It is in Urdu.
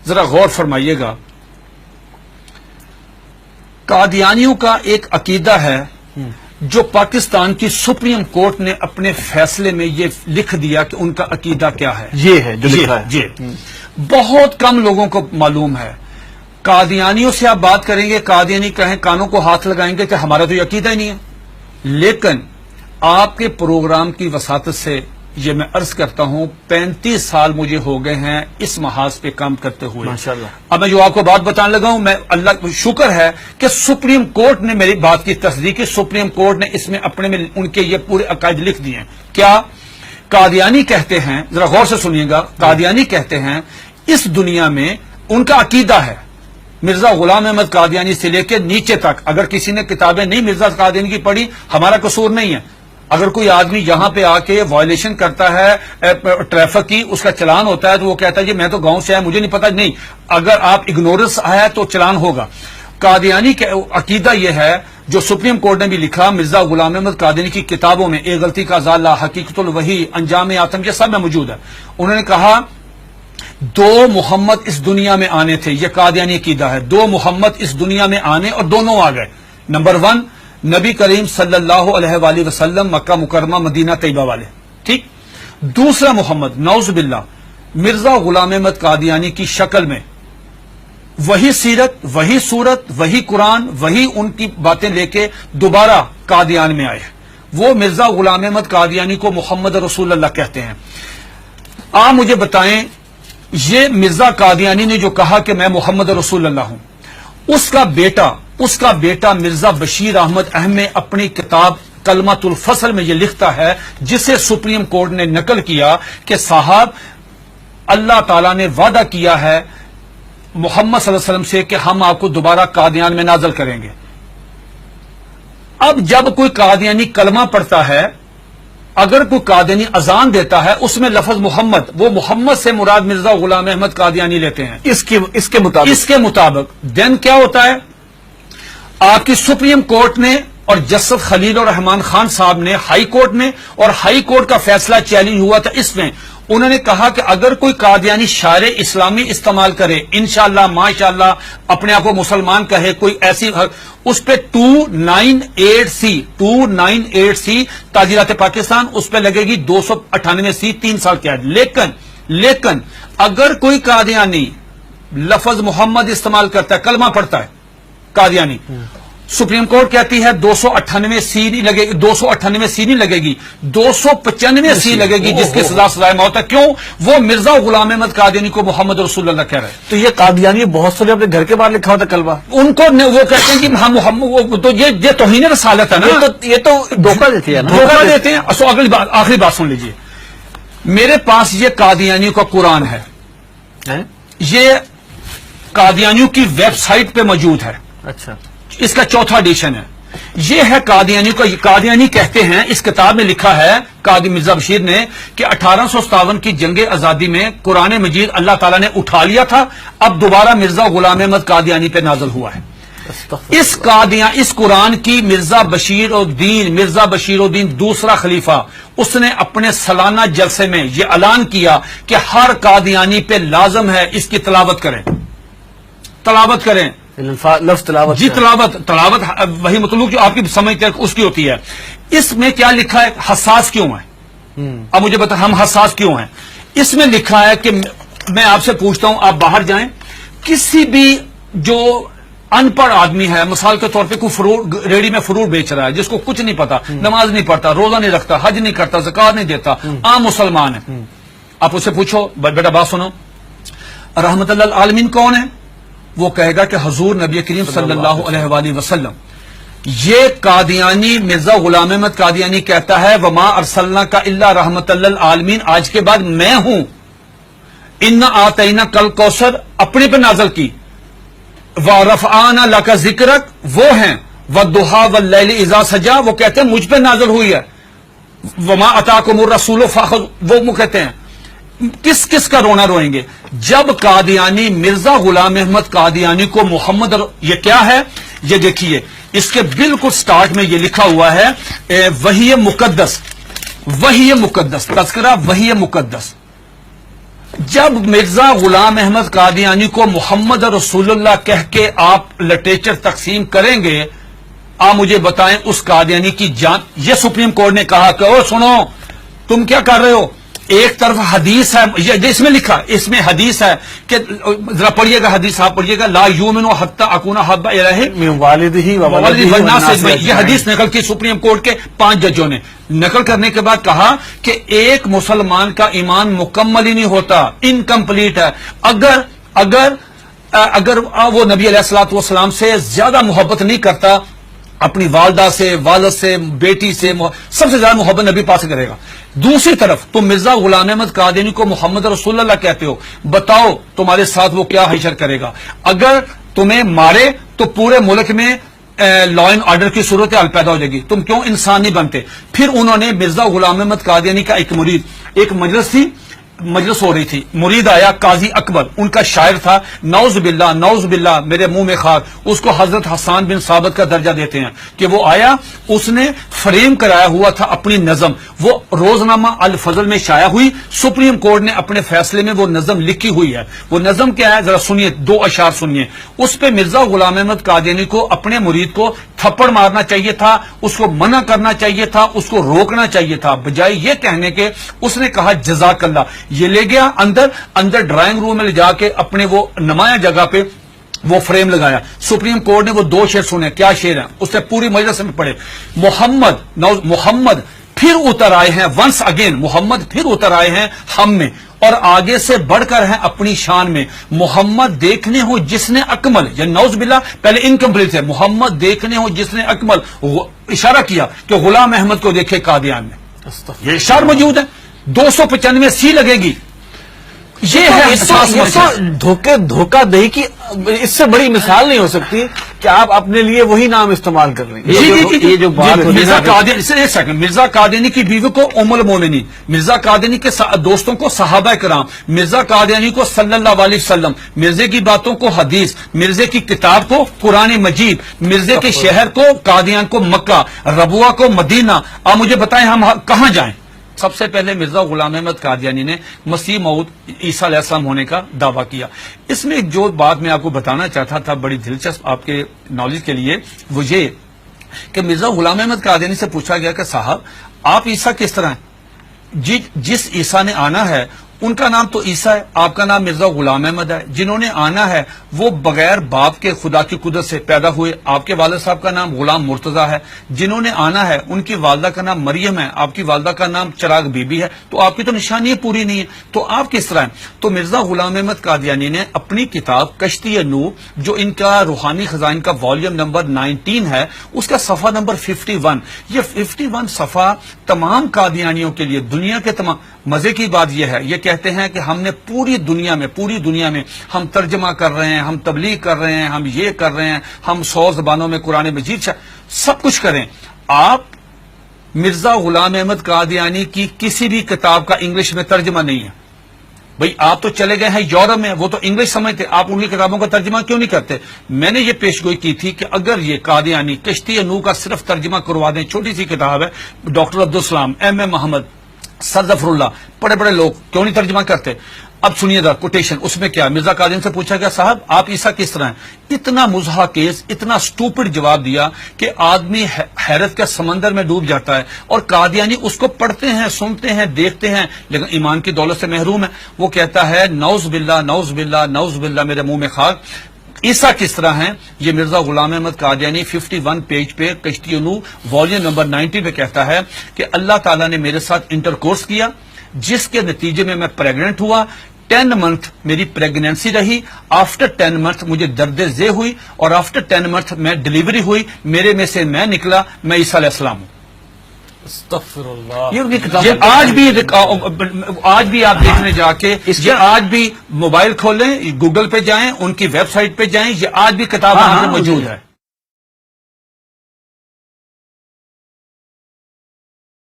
ذرا غور فرمائیے گا. قادیانیوں کا ایک عقیدہ ہے جو پاکستان کی سپریم کورٹ نے اپنے فیصلے میں یہ لکھ دیا کہ ان کا عقیدہ کیا ہے. یہ ہے جو لکھا ہے. یہ بہت کم لوگوں کو معلوم ہے. قادیانیوں سے آپ بات کریں گے، قادیانی کہیں کانوں کو ہاتھ لگائیں گے کہ ہمارا تو یہ عقیدہ ہی نہیں ہے. لیکن آپ کے پروگرام کی وساطت سے یہ میں عرض کرتا ہوں 35 سال مجھے ہو گئے ہیں اس محاذ پہ کام کرتے ہوئے. ماشاءاللہ. اب میں جو آپ کو بات بتانے لگا ہوں، میں اللہ کا شکر ہے کہ سپریم کورٹ نے میری بات کی تصدیق کی. سپریم کورٹ نے اس میں اپنے میں ان کے یہ پورے عقائد لکھ دیے ہیں. کیا قادیانی کہتے ہیں، ذرا غور سے سنیے گا، قادیانی کہتے ہیں اس دنیا میں ان کا عقیدہ ہے مرزا غلام احمد قادیانی سے لے کے نیچے تک. اگر کسی نے کتابیں نہیں مرزا قادیانی کی پڑھی، ہمارا قصور نہیں ہے. اگر کوئی آدمی یہاں پہ آ کے وائلیشن کرتا ہے ٹریفک کی، اس کا چلان ہوتا ہے تو وہ کہتا ہے جی میں تو گاؤں سے آیا، مجھے نہیں پتا. نہیں، اگر آپ اگنورنس آیا تو چلان ہوگا. قادیانی کا عقیدہ یہ ہے جو سپریم کورٹ نے بھی لکھا مرزا غلام احمد قادیانی کی کتابوں میں، ایک غلطی کا ازالہ، حقیقت الوحی، انجام آتم، یہ سب میں موجود ہے. انہوں نے کہا 2 محمد اس دنیا میں آنے تھے. یہ قادیانی عقیدہ ہے. 2 محمد اس دنیا میں آنے اور دونوں آ گئے. نمبر 1 نبی کریم صلی اللہ علیہ وآلہ وسلم، مکہ مکرمہ مدینہ طیبہ والے، ٹھیک. دوسرا محمد نعوذ باللہ مرزا غلام احمد قادیانی کی شکل میں، وہی سیرت، وہی صورت، وہی قرآن، وہی ان کی باتیں لے کے دوبارہ قادیان میں آئے. وہ مرزا غلام احمد قادیانی کو محمد رسول اللہ کہتے ہیں. آپ مجھے بتائیں یہ مرزا قادیانی نے جو کہا کہ میں محمد رسول اللہ ہوں، اس کا بیٹا مرزا بشیر احمد احمد اپنی کتاب کلمۃ الفصل میں یہ لکھتا ہے، جسے سپریم کورٹ نے نقل کیا کہ صاحب اللہ تعالیٰ نے وعدہ کیا ہے محمد صلی اللہ علیہ وسلم سے کہ ہم آپ کو دوبارہ قادیان میں نازل کریں گے. اب جب کوئی قادیانی کلمہ پڑھتا ہے، اگر کوئی قادیانی اذان دیتا ہے، اس میں لفظ محمد، وہ محمد سے مراد مرزا غلام احمد قادیانی لیتے ہیں اس کے مطابق دین کیا ہوتا ہے؟ آپ کی سپریم کورٹ نے اور جسٹس خلیل الرحمان خان صاحب نے ہائی کورٹ میں، اور ہائی کورٹ کا فیصلہ چیلنج ہوا تھا اس میں، انہوں نے کہا کہ اگر کوئی قادیانی شعر اسلامی استعمال کرے، انشاءاللہ ماشاءاللہ اپنے آپ کو مسلمان کہے، کوئی ایسی، اس پہ 298C تعزیرات پاکستان، اس پہ لگے گی 298C 3 سال کی عید. لیکن اگر کوئی قادیانی لفظ محمد استعمال کرتا ہے، کلمہ پڑھتا ہے قادیانی، سپریم کورٹ کہتی ہے 298C نہیں لگے گی، 298C نہیں لگے گی، 295C لگے گی، جس کی سزا سزائے موت ہے. کیوں؟ وہ مرزا غلام احمد قادیانی کو محمد رسول اللہ کہہ رہے ہیں. تو یہ قادیانی بہت سے اپنے گھر کے باہر لکھا ہوتا کلمہ، ان کو وہ کہتے ہیں کہ ہم محمد، تو یہ توہین رسالت ہے نا. یہ تو دھوکہ دیتی ہے نا، دھوکہ دیتے ہیں. سو آخری بات سن لیجئے، میرے پاس یہ قادیانیوں کا قرآن ہے، یہ قادیانیوں کی ویب سائٹ پہ موجود ہے. اچھا، اس کا 4تھا ایڈیشن ہے. یہ ہے قادیانیوں کا. قادیانی کہتے ہیں، اس کتاب میں لکھا ہے قاضی مرزا بشیر نے کہ 1857 کی جنگ آزادی میں قرآن مجید اللہ تعالیٰ نے اٹھا لیا تھا، اب دوبارہ مرزا غلام احمد قادیانی پہ نازل ہوا ہے. اس قرآن کی مرزا بشیر الدین دوسرا خلیفہ، اس نے اپنے سالانہ جلسے میں یہ اعلان کیا کہ ہر قادیانی پہ لازم ہے اس کی تلاوت کریں. لفظ تلاوت، جی تلاوت وہی مطلوب جو آپ کی سمجھتے ہیں اس کی ہوتی ہے. اس میں کیا لکھا ہے؟ حساس کیوں ہے؟ اب مجھے بتا ہم حساس کیوں ہیں؟ اس میں لکھا ہے کہ میں آپ سے پوچھتا ہوں، آپ باہر جائیں، کسی بھی جو ان پڑھ آدمی ہے، مثال کے طور پہ کوئی ریڑی میں فروٹ بیچ رہا ہے، جس کو کچھ نہیں پتا، نماز نہیں پڑھتا، روزہ نہیں رکھتا، حج نہیں کرتا، زکات نہیں دیتا، عام مسلمان ہے، آپ اس سے پوچھو بیٹا بات سنو، رحمت اللہ العالمین کون ہے؟ وہ کہے گا کہ حضور نبی کریم صلی اللہ علیہ وآلہ وسلم. یہ قادیانی مرزا غلام احمد قادیانی کہتا ہے وما ارسلناک الا رحمت للعالمین، آج کے بعد میں ہوں. انا آتینا کل کوثر اپنے پہ نازل کی، ورفعنا لک ذکرک وہ ہیں، والضحی واللیل اذا سجا وہ کہتے ہیں مجھ پہ نازل ہوئی ہے، وما اتاکم الرسول فخذوہ وہ کہتے ہیں. کس کا رونا روئیں گے جب قادیانی مرزا غلام احمد قادیانی کو محمد یہ کیا ہے؟ یہ دیکھیے اس کے بالکل سٹارٹ میں یہ لکھا ہوا ہے وحی مقدس تذکرہ وحی مقدس. جب مرزا غلام احمد قادیانی کو محمد رسول اللہ کہہ کے آپ لٹریچر تقسیم کریں گے، آپ مجھے بتائیں اس قادیانی کی جان. یہ سپریم کورٹ نے کہا کہ او سنو تم کیا کر رہے ہو، ایک طرف حدیث ہے، اس میں لکھا، اس میں حدیث ہے کہ ذرا پڑھیے گا حدیث، آپ پڑھیے گا، لا یؤمن حتی اکون احب الیہ من والدہ والناس والناس اجمعین. یہ حدیث نقل کی سپریم کورٹ کے 5 ججوں نے. نقل کرنے کے بعد کہا کہ ایک مسلمان کا ایمان مکمل ہی نہیں ہوتا، انکمپلیٹ ہے اگر وہ نبی علیہ الصلوۃ والسلام سے زیادہ محبت نہیں کرتا، اپنی والدہ سے، والد سے، بیٹی سے، سب سے زیادہ محبت نبی پاک سے کرے گا. دوسری طرف تم مرزا غلام احمد قادیانی کو محمد رسول اللہ کہتے ہو، بتاؤ تمہارے ساتھ وہ کیا حشر کرے گا. اگر تمہیں مارے تو پورے ملک میں لا اینڈ آرڈر کی صورتحال پیدا ہو جائے گی، تم کیوں انسان نہیں بنتے. پھر انہوں نے مرزا غلام احمد قادیانی کا ایک مرید، ایک مجلس ہو رہی تھی، مرید آیا قاضی اکبر، ان کا شاعر تھا، نعوذ باللہ میرے منہ میں خاک، اس کو حضرت حسان بن ثابت کا درجہ دیتے ہیں کہ وہ آیا، اس نے فریم کرایا ہوا تھا اپنی نظم، وہ روزنامہ الفضل میں شائع ہوئی. سپریم کورٹ نے اپنے فیصلے میں وہ نظم لکھی ہوئی ہے. وہ نظم کیا ہے ذرا سنیے، 2 اشعار سنیے. اس پہ مرزا غلام احمد قادیانی کو اپنے مرید کو تھپڑ مارنا چاہیے تھا، اس کو منع کرنا چاہیے تھا، اس کو روکنا چاہیے تھا، بجائے یہ کہنے کے اس نے کہا جزاک اللہ. یہ لے گیا اندر ڈرائنگ روم میں لے جا کے اپنے وہ نمایاں جگہ پہ وہ فریم لگایا. سپریم کورٹ نے وہ 2 شعر سنے. کیا شعر ہیں؟ اس نے پوری مجلس میں پڑھے. محمد پھر اتر آئے ہیں، ونس اگین محمد پھر اتر آئے ہیں ہم میں، اور آگے سے بڑھ کر ہیں اپنی شان میں. محمد دیکھنے ہو جس نے اکمل، یعنی نعوذ باللہ پہلے انکمپلیٹ ہے، محمد دیکھنے ہو جس نے اکمل، اشارہ کیا کہ غلام احمد کو دیکھے قادیان میں. یہ اشار موجود ہے، 295 سی لگے گی. یہ ہے دھوکہ دہی کی اس سے بڑی مثال نہیں ہو سکتی کہ آپ اپنے لیے وہی نام استعمال کر رہے ہیں. یہ جو بات مرزا قادیانی، ایک سیکنڈ، مرزا قادیانی کی بیوی کو ام المومنین، مرزا قادیانی کے دوستوں کو صحابہ کرام، مرزا قادیانی کو صلی اللہ علیہ وسلم، مرزے کی باتوں کو حدیث، مرزے کی کتاب کو قرآن مجید، مرزے کے شہر کو قادیان کو مکہ، ربوہ کو مدینہ. آپ مجھے بتائیں ہم کہاں جائیں؟ سب سے پہلے مرزا غلام احمد قادیانی نے مسیح موعود عیسیٰ علیہ السلام ہونے کا دعویٰ کیا. اس میں جو بات میں آپ کو بتانا چاہتا تھا بڑی دلچسپ آپ کے نالج کے لیے، وہ یہ کہ مرزا غلام احمد قادیانی سے پوچھا گیا کہ صاحب آپ عیسیٰ کس طرح ہیں؟ جس عیسیٰ نے آنا ہے ان کا نام تو عیسیٰ ہے، آپ کا نام مرزا غلام احمد ہے. جنہوں نے آنا ہے وہ بغیر باپ کے خدا کی قدرت سے پیدا ہوئے، آپ کے والد صاحب کا نام غلام مرتضیٰ ہے. جنہوں نے آنا ہے ان کی والدہ کا نام مریم ہے، آپ کی والدہ کا نام چراغ بی بی ہے. تو آپ کی تو نشانی پوری نہیں ہے، تو آپ کس طرح ہیں؟ تو مرزا غلام احمد قادیانی نے اپنی کتاب کشتی نور، جو ان کا روحانی خزائن کا والیوم نمبر 19 ہے، اس کا صفحہ نمبر 51، یہ 51 صفحہ تمام قادیانیوں کے لیے، دنیا کے تمام. مزے کی بات یہ ہے، یہ کہتے ہیں کہ ہم نے پوری دنیا میں ہم ترجمہ کر رہے ہیں، ہم تبلیغ کر رہے ہیں، ہم یہ کر رہے ہیں، ہم 100 زبانوں میں قرآن مجید سب کچھ کریں. آپ مرزا غلام احمد قادیانی کی کسی بھی کتاب کا انگلش میں ترجمہ نہیں ہے. بھئی آپ تو چلے گئے ہیں یورپ میں، وہ تو انگلش سمجھتے، آپ ان کی کتابوں کا ترجمہ کیوں نہیں کرتے؟ میں نے یہ پیشگوئی کی تھی کہ اگر یہ قادیانی کشتی نور کا صرف ترجمہ کروا دیں، چھوٹی سی کتاب ہے، ڈاکٹر عبدالسلام، ایم اے محمد، سر ظفر اللہ، بڑے لوگ کیوں نہیں ترجمہ کرتے؟ اب سنیے گا کوٹیشن، اس میں کیا مرزا قادیانی سے پوچھا گیا صاحب آپ عیسیٰ کس طرح ہیں؟ اتنا مضحکیز، اتنا سٹوپڈ جواب دیا کہ آدمی حیرت کے سمندر میں ڈوب جاتا ہے. اور قادیانی اس کو پڑھتے ہیں، سنتے ہیں، دیکھتے ہیں، لیکن ایمان کی دولت سے محروم ہے. وہ کہتا ہے نعوذ باللہ میرے منہ میں خاک، عیسیٰ کس طرح ہیں؟ یہ مرزا غلام احمد قادیانی 51 پیج پہ کشتی نور والیوم نمبر 90 پہ کہتا ہے کہ اللہ تعالیٰ نے میرے ساتھ انٹرکورس کیا، جس کے نتیجے میں پریگننٹ ہوا. 10 منتھ میری پریگنینسی رہی، آفٹر 10 منتھ مجھے درد ذیل ہوئی، اور آفٹر 10 منتھ میں ڈیلیوری ہوئی، میرے میں سے میں نکلا، میں عیسیٰ علیہ السلام ہوں. استغفر اللہ. یہ آج بھی آپ دیکھنے جا کے، یہ آج بھی موبائل کھولیں، گوگل پہ جائیں، ان کی ویب سائٹ پہ جائیں، یہ آج بھی کتاب موجود ہے.